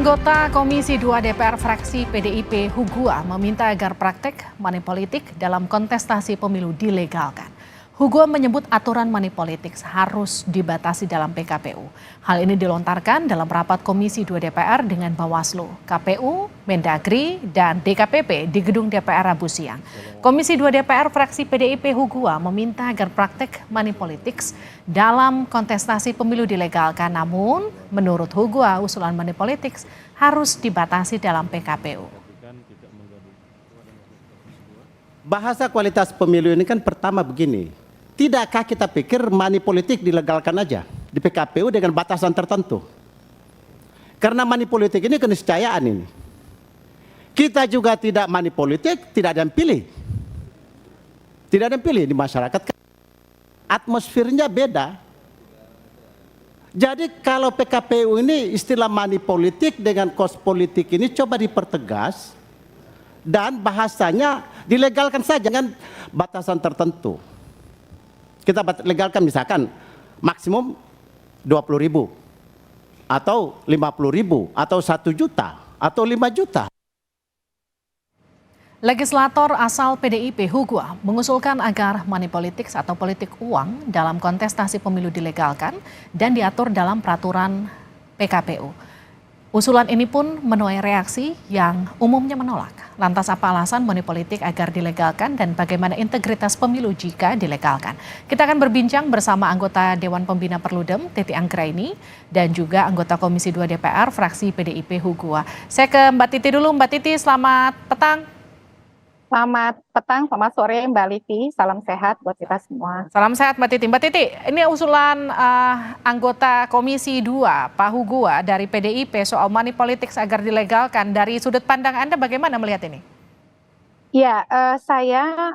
Anggota Komisi 2 DPR fraksi PDIP Hugua meminta agar praktek money politik dalam kontestasi pemilu dilegalkan. Hugua menyebut aturan money politik harus dibatasi dalam PKPU. Hal ini dilontarkan dalam rapat Komisi 2 DPR dengan Bawaslu, KPU, Mendagri, dan DKPP di gedung DPR Rabu siang. Komisi 2 DPR fraksi PDIP Hugua meminta agar praktek money politik dalam kontestasi pemilu dilegalkan. Namun, menurut Hugua, usulan money politik harus dibatasi dalam PKPU. Bahasa kualitas pemilu ini kan pertama begini. Tidakkah kita pikir money politik dilegalkan aja di PKPU dengan batasan tertentu? Karena money politik ini keniscayaan ini. Kita juga tidak money politik, tidak ada yang pilih. Tidak ada yang pilih di masyarakat. Atmosfernya beda. Jadi kalau PKPU ini istilah money politik dengan kos politik ini coba dipertegas dan bahasanya dilegalkan saja dengan batasan tertentu. Kita legalkan misalkan maksimum 20.000 atau 50.000 atau 1 juta atau 5 juta. Legislator asal PDIP Hugua mengusulkan agar money politics atau politik uang dalam kontestasi pemilu dilegalkan dan diatur dalam peraturan PKPU. Usulan ini pun menuai reaksi yang umumnya menolak. Lantas apa alasan money politik agar dilegalkan dan bagaimana integritas pemilu jika dilegalkan? Kita akan berbincang bersama anggota Dewan Pembina Perludem, Titi Anggraini, dan juga anggota Komisi 2 DPR, fraksi PDIP Hugua. Saya ke Mbak Titi dulu. Mbak Titi, selamat petang. Selamat petang, selamat sore Mbak Livi, salam sehat buat kita semua. Salam sehat Mbak Titi. Mbak Titi, ini usulan anggota Komisi 2 Pak Hugua dari PDIP soal money politics agar dilegalkan. Dari sudut pandang Anda bagaimana melihat ini? Ya, saya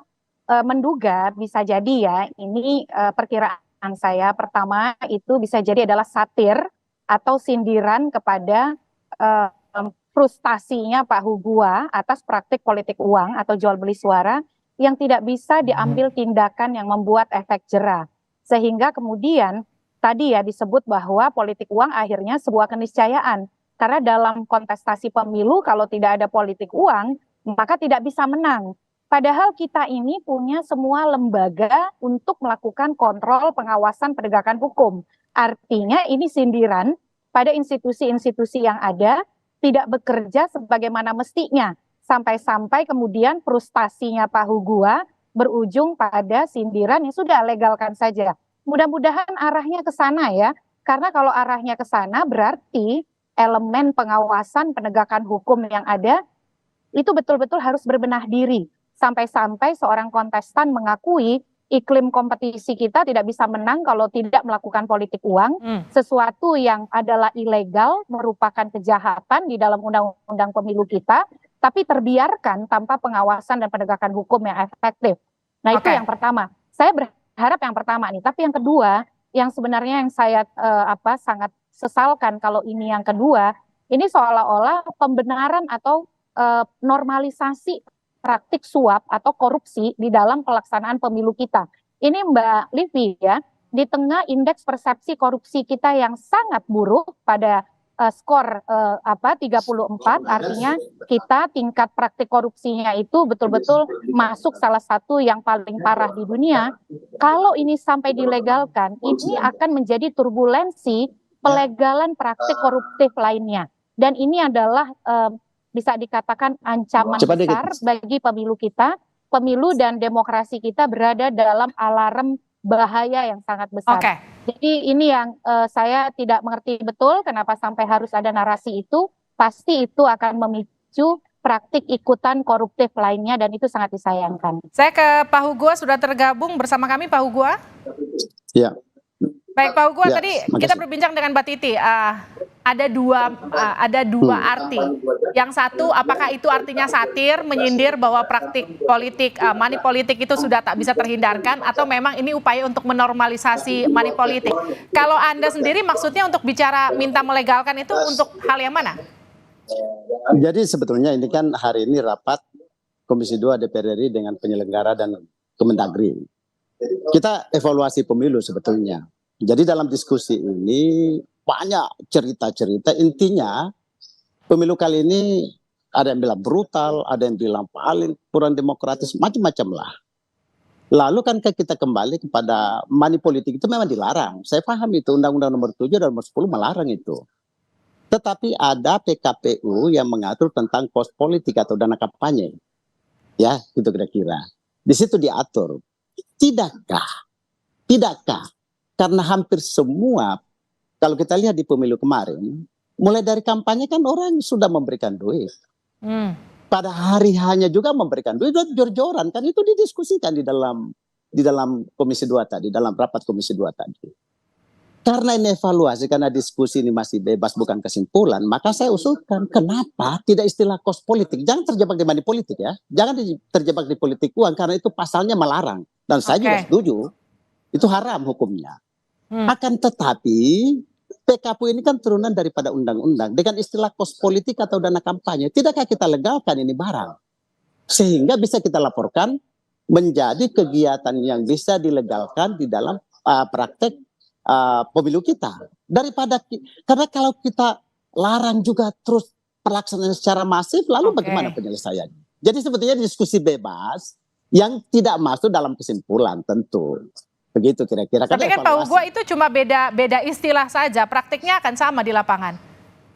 menduga bisa jadi ya, ini perkiraan saya pertama itu bisa jadi adalah satir atau sindiran kepada frustasinya Pak Hugua atas praktik politik uang atau jual beli suara yang tidak bisa diambil tindakan yang membuat efek jera. Sehingga kemudian tadi ya disebut bahwa politik uang akhirnya sebuah keniscayaan. Karena dalam kontestasi pemilu kalau tidak ada politik uang maka tidak bisa menang. Padahal kita ini punya semua lembaga untuk melakukan kontrol pengawasan penegakan hukum. Artinya ini sindiran pada institusi-institusi yang ada tidak bekerja sebagaimana mestinya. Sampai-sampai kemudian frustasinya Pak Hugua berujung pada sindiran yang sudah legalkan saja. Mudah-mudahan arahnya ke sana ya. Karena kalau arahnya ke sana berarti elemen pengawasan penegakan hukum yang ada itu betul-betul harus berbenah diri. Sampai-sampai seorang kontestan mengakui iklim kompetisi kita tidak bisa menang kalau tidak melakukan politik uang. Sesuatu yang adalah ilegal, merupakan kejahatan di dalam undang-undang pemilu kita, tapi terbiarkan tanpa pengawasan dan penegakan hukum yang efektif. Nah itu yang pertama. Saya berharap yang pertama nih. Tapi yang kedua, yang sebenarnya yang saya sangat sesalkan kalau ini yang kedua, ini seolah-olah pembenaran atau normalisasi praktik suap atau korupsi di dalam pelaksanaan pemilu kita. Ini Mbak Livi ya, di tengah indeks persepsi korupsi kita yang sangat buruk pada skor 34, artinya kita tingkat praktik korupsinya itu betul-betul masuk salah satu yang paling parah di dunia. Kalau ini sampai dilegalkan, ini akan menjadi turbulensi pelegalan praktik koruptif lainnya. Dan ini adalah bisa dikatakan ancaman besar bagi pemilu kita. Pemilu dan demokrasi kita berada dalam alarm bahaya yang sangat besar. Jadi ini yang saya tidak mengerti betul kenapa sampai harus ada narasi itu. Pasti itu akan memicu praktik ikutan koruptif lainnya dan itu sangat disayangkan. Saya ke Pak Hugua, sudah tergabung bersama kami Pak Hugua. Ya. Baik Pak Hugua, ya, tadi kita berbincang dengan Mbak Titi. Ada dua arti. Yang satu, apakah itu artinya satir, menyindir bahwa praktik politik, money politik itu sudah tak bisa terhindarkan, atau memang ini upaya untuk menormalisasi money politik? Kalau Anda sendiri maksudnya untuk bicara minta melegalkan itu untuk hal yang mana? Jadi sebetulnya ini kan hari ini rapat Komisi 2 DPR RI dengan penyelenggara dan Kemendagri. Kita evaluasi pemilu sebetulnya. Jadi dalam diskusi ini banyak cerita-cerita, intinya Pemilu kali ini ada yang bilang brutal, ada yang bilang paling kurang demokratis, macam-macam lah. Lalu kan kita kembali kepada money politik itu memang dilarang. Saya paham itu Undang-Undang Nomor 7 dan Nomor 10 melarang itu. Tetapi ada PKPU yang mengatur tentang kos politik atau dana kampanye. Ya, gitu kira-kira. Di situ diatur. Tidakkah? Tidakkah? Karena hampir semua, kalau kita lihat di pemilu kemarin, mulai dari kampanye kan orang sudah memberikan duit. Pada hari hanya juga memberikan duit, jor-joran kan itu didiskusikan di dalam Komisi 2 tadi, dalam rapat Komisi 2 tadi. Karena ini evaluasi, karena diskusi ini masih bebas bukan kesimpulan, maka saya usulkan kenapa tidak istilah kos politik. Jangan terjebak di money politik ya. Jangan terjebak di politik uang karena itu pasalnya melarang. Dan saya juga setuju, itu haram hukumnya. Akan tetapi PKPU ini kan turunan daripada undang-undang. Dengan istilah kos politik atau dana kampanye, tidakkah kita legalkan ini barang? Sehingga bisa kita laporkan menjadi kegiatan yang bisa dilegalkan di dalam praktek pemilu kita. Karena kalau kita larang juga terus pelaksanaan secara masif, lalu bagaimana penyelesaiannya? Jadi sebetulnya diskusi bebas yang tidak masuk dalam kesimpulan tentu. Begitu kira-kira. Tapi kan Pak Hugo itu cuma beda istilah saja, praktiknya akan sama di lapangan.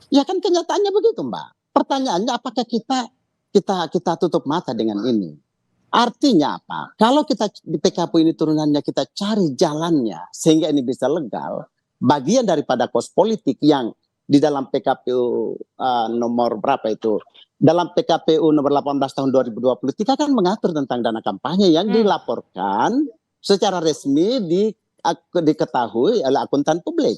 Ya kan kenyataannya begitu Mbak. Pertanyaannya apakah kita tutup mata dengan ini? Artinya apa? Kalau kita di PKPU ini turunannya kita cari jalannya sehingga ini bisa legal, bagian daripada kos politik yang di dalam PKPU nomor berapa itu? Dalam PKPU nomor 18 tahun 2023 kan mengatur tentang dana kampanye yang dilaporkan secara resmi diketahui oleh akuntan publik.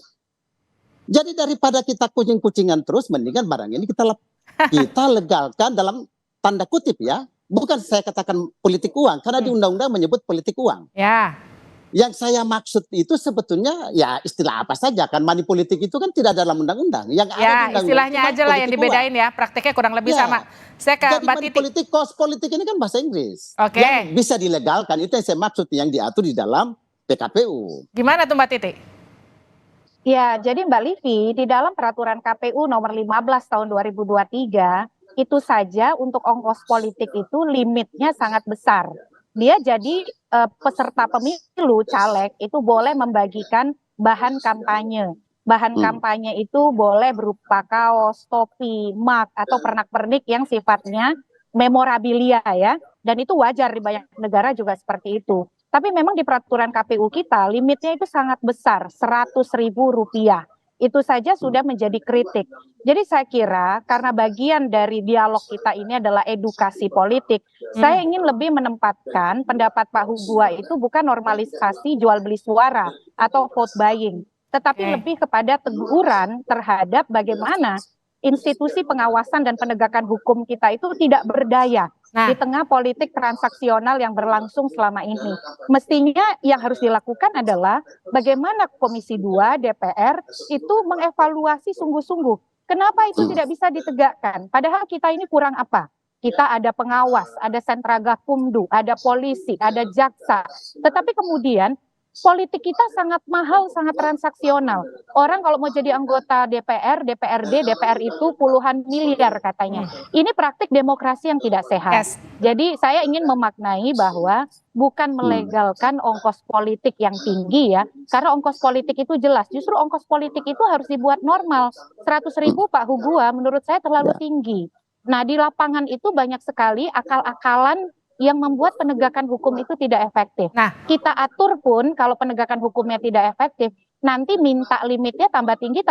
Jadi daripada kita kucing-kucingan terus, mendingan barang ini kita legalkan dalam tanda kutip ya. Bukan saya katakan politik uang, karena di undang-undang menyebut politik uang. Ya. Yang saya maksud itu sebetulnya ya istilah apa saja kan, money politik itu kan tidak dalam undang-undang. Yang ada istilahnya aja lah yang dibedain ya, prakteknya kurang lebih sama. Saya ke Jadi Mbak money Titi. politik, kos politik ini kan bahasa Inggris. Oke. Yang bisa dilegalkan itu yang saya maksud yang diatur di dalam PKPU. Gimana tuh Mbak Titi? Ya, jadi Mbak Livi, di dalam peraturan KPU nomor 15 tahun 2023, itu saja untuk ongkos politik itu limitnya sangat besar. Dia jadi peserta pemilu caleg itu boleh membagikan bahan kampanye. Bahan kampanye itu boleh berupa kaos, topi, mug, atau pernak-pernik yang sifatnya memorabilia ya. Dan itu wajar di banyak negara juga seperti itu. Tapi memang di peraturan KPU kita limitnya itu sangat besar, Rp100.000. Itu saja sudah menjadi kritik. Jadi saya kira karena bagian dari dialog kita ini adalah edukasi politik, saya ingin lebih menempatkan pendapat Pak Hugua itu bukan normalisasi jual beli suara atau vote buying, tetapi lebih kepada teguran terhadap bagaimana institusi pengawasan dan penegakan hukum kita itu tidak berdaya di tengah politik transaksional yang berlangsung selama ini. Mestinya yang harus dilakukan adalah bagaimana Komisi 2 DPR itu mengevaluasi sungguh-sungguh. Kenapa itu tidak bisa ditegakkan? Padahal kita ini kurang apa? Kita ada pengawas, ada sentra gakumdu, ada polisi, ada jaksa. Tetapi kemudian politik kita sangat mahal, sangat transaksional. Orang kalau mau jadi anggota DPR, DPRD, DPR itu puluhan miliar katanya. Ini praktik demokrasi yang tidak sehat. Jadi saya ingin memaknai bahwa bukan melegalkan ongkos politik yang tinggi ya. Karena ongkos politik itu jelas. Justru ongkos politik itu harus dibuat normal. 100.000 Pak Hugua menurut saya terlalu tinggi. Nah di lapangan itu banyak sekali akal-akalan yang membuat penegakan hukum itu tidak efektif. Nah, kita atur pun kalau penegakan hukumnya tidak efektif, nanti minta limitnya tambah tinggi,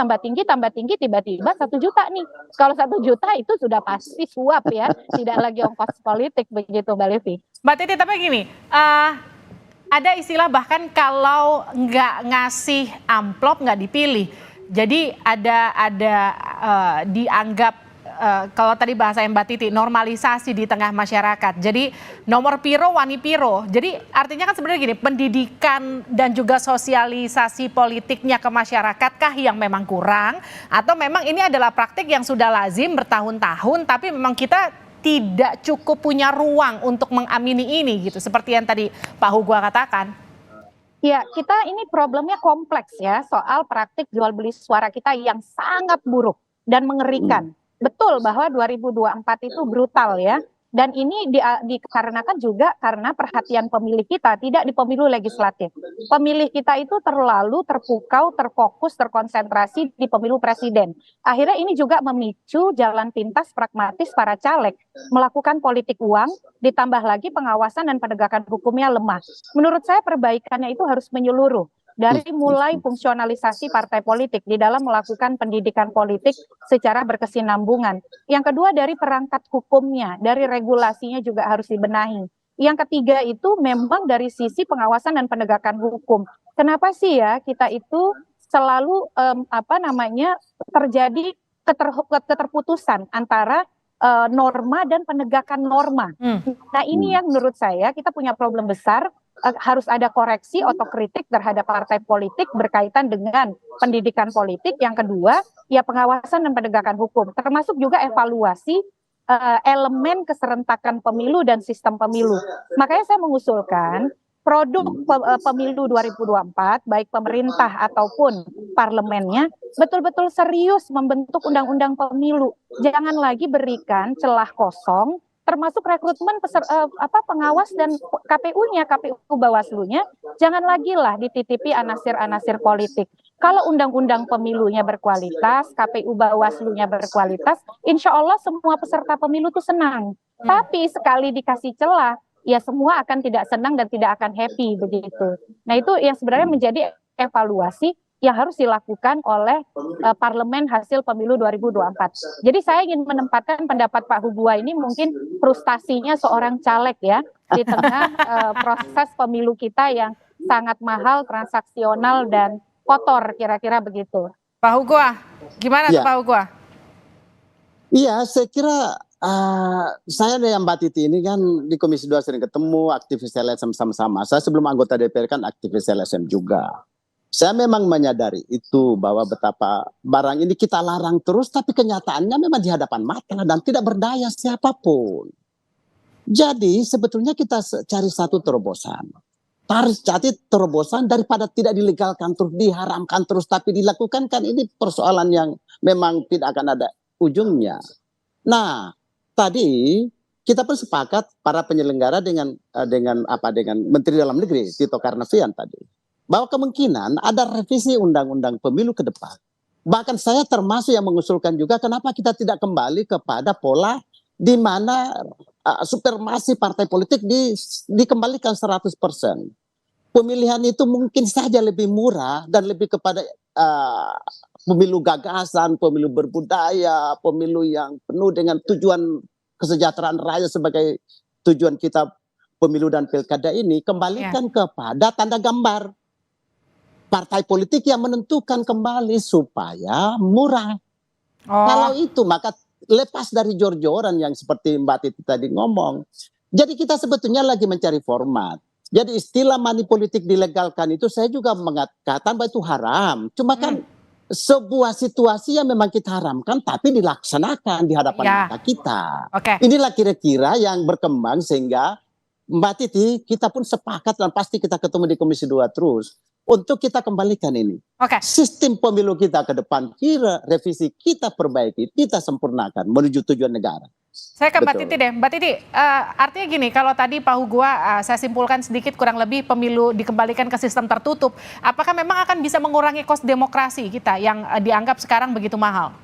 tiba-tiba 1 juta nih. Kalau 1 juta itu sudah pasti suap ya, tidak lagi ongkos politik begitu Mbak Livi. Mbak Titi, tapi gini, ada istilah bahkan kalau nggak ngasih amplop nggak dipilih. Jadi ada dianggap kalau tadi bahasa Mbak Titi, normalisasi di tengah masyarakat. Jadi nomor piro, wani piro. Jadi artinya kan sebenarnya gini, pendidikan dan juga sosialisasi politiknya ke masyarakat kah yang memang kurang? Atau memang ini adalah praktik yang sudah lazim bertahun-tahun, tapi memang kita tidak cukup punya ruang untuk mengamini ini gitu. Seperti yang tadi Pak Hugua katakan. Ya, kita ini problemnya kompleks ya, soal praktik jual beli suara kita yang sangat buruk dan mengerikan. betul bahwa 2024 itu brutal ya. Dan ini dikarenakan juga karena perhatian pemilih kita tidak di pemilu legislatif. Pemilih kita itu terlalu terpukau, terfokus, terkonsentrasi di pemilu presiden. Akhirnya ini juga memicu jalan pintas pragmatis para caleg melakukan politik uang, ditambah lagi pengawasan dan penegakan hukumnya lemah. Menurut saya perbaikannya itu harus menyeluruh. Dari mulai fungsionalisasi partai politik di dalam melakukan pendidikan politik secara berkesinambungan. Yang kedua dari perangkat hukumnya, dari regulasinya juga harus dibenahi. Yang ketiga itu memang dari sisi pengawasan dan penegakan hukum. Kenapa sih ya kita itu selalu terjadi keterputusan antara norma dan penegakan norma. Nah ini yang menurut saya kita punya problem besar. Harus ada koreksi otokritik terhadap partai politik berkaitan dengan pendidikan politik. Yang kedua, ya pengawasan dan penegakan hukum, termasuk juga evaluasi elemen keserentakan pemilu dan sistem pemilu. Makanya saya mengusulkan produk pemilu 2024, baik pemerintah ataupun parlemennya, betul-betul serius membentuk undang-undang pemilu. Jangan lagi berikan celah kosong, termasuk rekrutmen pengawas dan KPU-nya, KPU Bawaslu-nya, jangan lagi lah dititipi anasir-anasir politik. Kalau undang-undang pemilunya berkualitas, KPU Bawaslu-nya berkualitas, insya Allah semua peserta pemilu itu senang. Tapi sekali dikasih celah, ya semua akan tidak senang dan tidak akan happy begitu. Nah itu yang sebenarnya menjadi evaluasi yang harus dilakukan oleh parlemen hasil pemilu 2024. Jadi saya ingin menempatkan pendapat Pak Hugua ini mungkin frustasinya seorang caleg ya di tengah proses pemilu kita yang sangat mahal, transaksional dan kotor kira-kira begitu. Pak Hugua, gimana tuh Pak Hugua? Iya, saya kira saya dan Mbak Titi ini kan di Komisi 2 sering ketemu, aktivis LSM sama-sama. Saya sebelum anggota DPR kan aktivis LSM juga. Saya memang menyadari itu bahwa betapa barang ini kita larang terus, tapi kenyataannya memang di hadapan mata dan tidak berdaya siapapun. Jadi sebetulnya kita cari satu terobosan. Cari terobosan daripada tidak dilegalkan terus, diharamkan terus, tapi dilakukan kan ini persoalan yang memang tidak akan ada ujungnya. Nah, tadi kita pun sepakat para penyelenggara dengan Menteri Dalam Negeri Tito Karnavian tadi, bahwa kemungkinan ada revisi undang-undang pemilu ke depan. Bahkan saya termasuk yang mengusulkan juga kenapa kita tidak kembali kepada pola di mana supremasi partai politik dikembalikan 100%. Pemilihan itu mungkin saja lebih murah dan lebih kepada pemilu gagasan, pemilu berbudaya, pemilu yang penuh dengan tujuan kesejahteraan rakyat sebagai tujuan kita pemilu dan pilkada ini, kembalikan kepada tanda gambar. Partai politik yang menentukan kembali supaya murah. Kalau itu maka lepas dari jor-joran yang seperti Mbak Titi tadi ngomong. Jadi kita sebetulnya lagi mencari format. Jadi istilah money politik dilegalkan itu saya juga mengatakan bahwa itu haram. Cuma kan sebuah situasi yang memang kita haramkan tapi dilaksanakan di hadapan mata kita. Inilah kira-kira yang berkembang sehingga Mbak Titi kita pun sepakat dan pasti kita ketemu di Komisi 2 terus. Untuk kita kembalikan ini. Sistem pemilu kita ke depan, kira revisi kita perbaiki, kita sempurnakan menuju tujuan negara. Saya ke Mbak Titi deh. Mbak Titi, artinya gini, kalau tadi Pak Hugua saya simpulkan sedikit kurang lebih pemilu dikembalikan ke sistem tertutup, apakah memang akan bisa mengurangi kos demokrasi kita yang dianggap sekarang begitu mahal?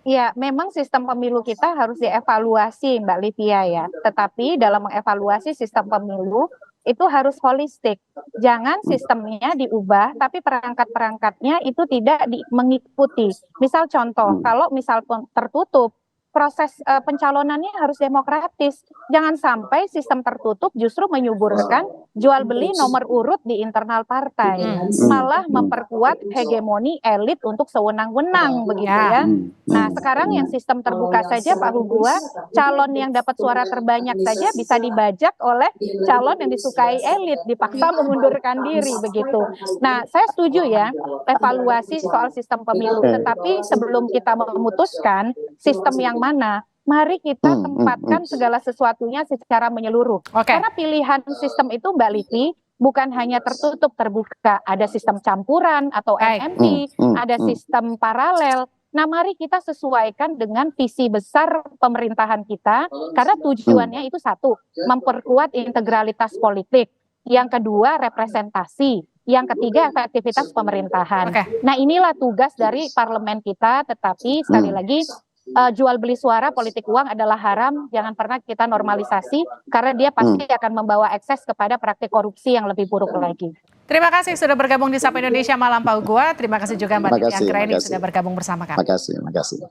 Ya, memang sistem pemilu kita harus dievaluasi Mbak Livia ya. Tetapi dalam mengevaluasi sistem pemilu, itu harus holistik. Jangan sistemnya diubah, tapi perangkat-perangkatnya itu tidak mengikuti. Misal contoh, kalau misal tertutup, proses pencalonannya harus demokratis. Jangan sampai sistem tertutup justru menyuburkan jual beli nomor urut di internal partai, malah memperkuat hegemoni elit untuk sewenang-wenang begitu ya. Nah sekarang yang sistem terbuka saja Pak Hugua, calon yang dapat suara terbanyak saja bisa dibajak oleh calon yang disukai elit, dipaksa mengundurkan diri begitu. Nah saya setuju ya evaluasi soal sistem pemilu, tetapi sebelum kita memutuskan sistem yang mana, mari kita tempatkan segala sesuatunya secara menyeluruh. Karena pilihan sistem itu Mbak Livi bukan hanya tertutup terbuka, ada sistem campuran atau NMP, ada sistem paralel. Nah, mari kita sesuaikan dengan visi besar pemerintahan kita, karena tujuannya itu satu, memperkuat integralitas politik. Yang kedua, representasi. Yang ketiga, efektivitas pemerintahan. Oke. Nah, inilah tugas dari parlemen kita, tetapi sekali lagi, jual beli suara politik uang adalah haram, jangan pernah kita normalisasi, karena dia pasti akan membawa ekses kepada praktik korupsi yang lebih buruk lagi. Terima kasih sudah bergabung di Sapa Indonesia Malam Pak Hugua. Terima kasih juga Mbak Titi Anggraini sudah bergabung bersama kami. Makasih.